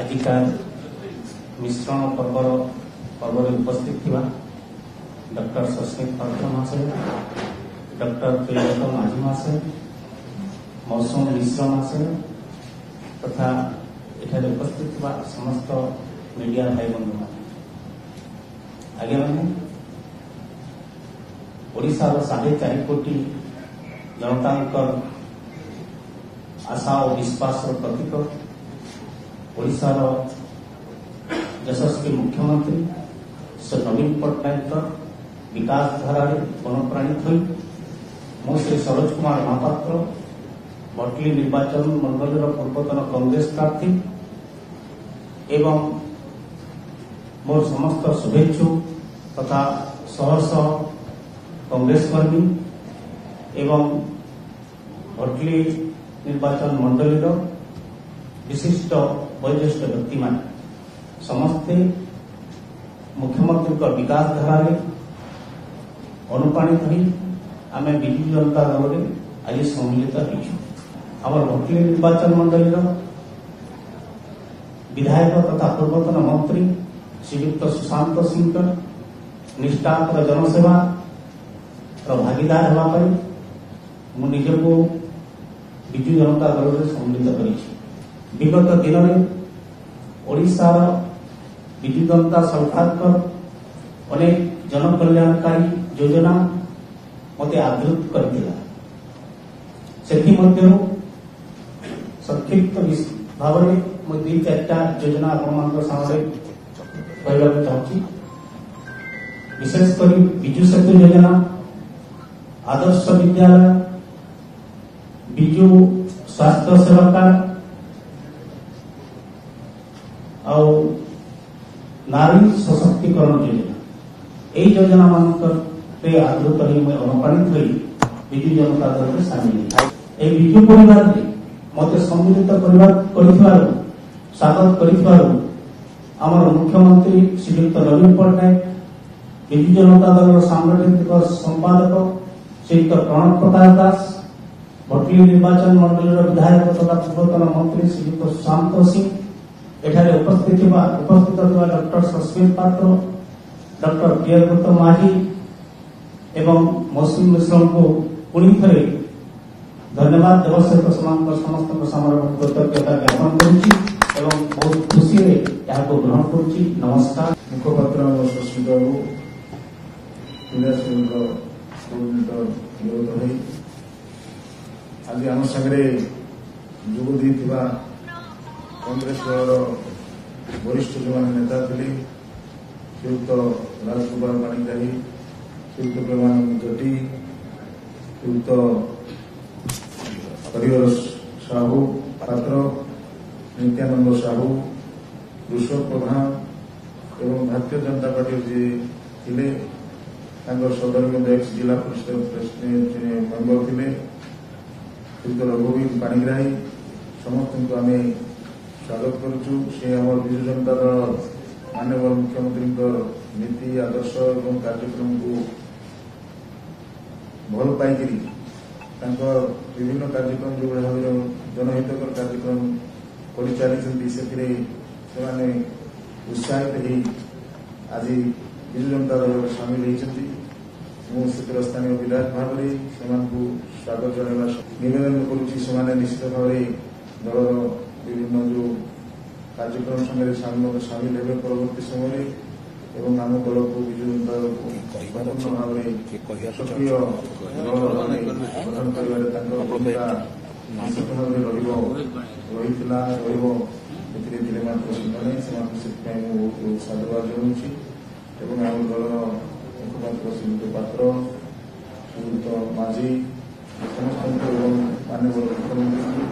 आजिका मिश्रण पर्व उपस्थित थिबा डॉक्टर सस्मित पात्र महाशय, डॉक्टर प्रियव्रत माझी महाशय, मौसम मिश्र महाशय तथा एठारे उपस्थित थिबा समस्त मीडिया भाई बंधु मान आगे मैंने ओडिशार 4.5 कोटी जनता आशा और विश्वास प्रतीक ओडिशार यशस्वी मुख्यमंत्री श्री नवीन पट्टनायक विकास धारा अनुप्राणित हुई मो श्री सरोज कुमार महापात्र भटली निर्वाचन मंडल पूर्वतन कांग्रेस प्रार्थी एवं मोर समस्त शुभेच्छु तथा सहर्ष कांग्रेस कर्मी एवं भटली निर्वाचन मंडल विशिष्ट वयोज्येष्ठ व्यक्ति मान समस्ते मुख्यमंत्री विकास धारा अनुप्राणित हुई आम विजु जनता दल में आज सम्मिलित होमर भटली निर्वाचन मंडल विधायक तथा पूर्वतन मंत्री श्रीयुक्त सुशांत सिंह निष्ठापर जनसेवा भागीदार होगापी मुझको विजु जनता दल में सम्मिलित कर विगत दिन में ओडिशार विजु जनता सरकार अनेक जनकल्याणकारी योजना मत आदृत कर संक्षिप्त भाव में मुझे 2-4टा योजना आपण सामने कहना चाहूँगी। विशेषकर विजु सेतु योजना, आदर्श विद्यालय, विजु स्वास्थ्य सेवा कार्ड और नारी सशक्तिकरण योजना यही योजना मान आदृत मैं अनुप्राणित हुई विजु जनता दल में सामिल विजु परिवार मत सम्मिलित स्वागत कर मुख्यमंत्री श्रीयुक्त नवीन पट्टनायक विजु जनता दल सांगठनिक संपादक श्रीयुक्त प्रणव प्रताप दास भटली निर्वाचन मंडल विधायक तथा पूर्वतन मंत्री श्रीयुक्त सुशांत सिंह एठारे उपस्थित डॉक्टर सस्मित पात्र, डॉक्टर प्रियव्रत माझी एवं मौसम मिश्र को पुणी थे धन्यवाद देव सहित समस्त कृतज्ञता ज्ञापन कर बहुत खुशी ग्रहण कर नमस्कार। मुखपात्र सस्मित बाबू आज आम सागर जोगदी कांग्रेस दल वरिष्ठ जो नेता थे श्रीयुक्त राजकुमार पाणिग्राही, श्रीयुक्त प्रेमानंद जटी, श्रीयुक्त हरिहर साहू पात्र, नित्यानंद साहू, ऋषभ प्रधान एवं भारतीय जनता पार्टी जी थे सदर एक्स जिला परिषद मेम्बर थे श्रीयुक्त रघुवीर पाणिग्राही समस्त को आम स्वागत करुचु। से आम विजु जनता दल माननीय मुख्यमंत्री नीति आदर्श और कार्यक्रम को भल पाई विभिन्न कार्यक्रम जो भाव जनहितकर कार्यक्रम कर उत्साहित हो आज विजु जनता दल सामिल होती मुझे स्थानीय विधायक भाव में स्वागत जनावा निवेदन करुच्ची निश्चित भाव दल विभिन्न जो कार्यक्रम संगे सामिल हे परवर्ती समय एवं आम दल को विजु जनता दल को भाव में सक्रिय गठन कर निश्चित भाव रही साधुवाद जनाऊँगी एवं आम दल मुखपात्र श्रीयुक्त पात्र, श्रीयुक्त माझी समस्त माननीय मुख्यमंत्री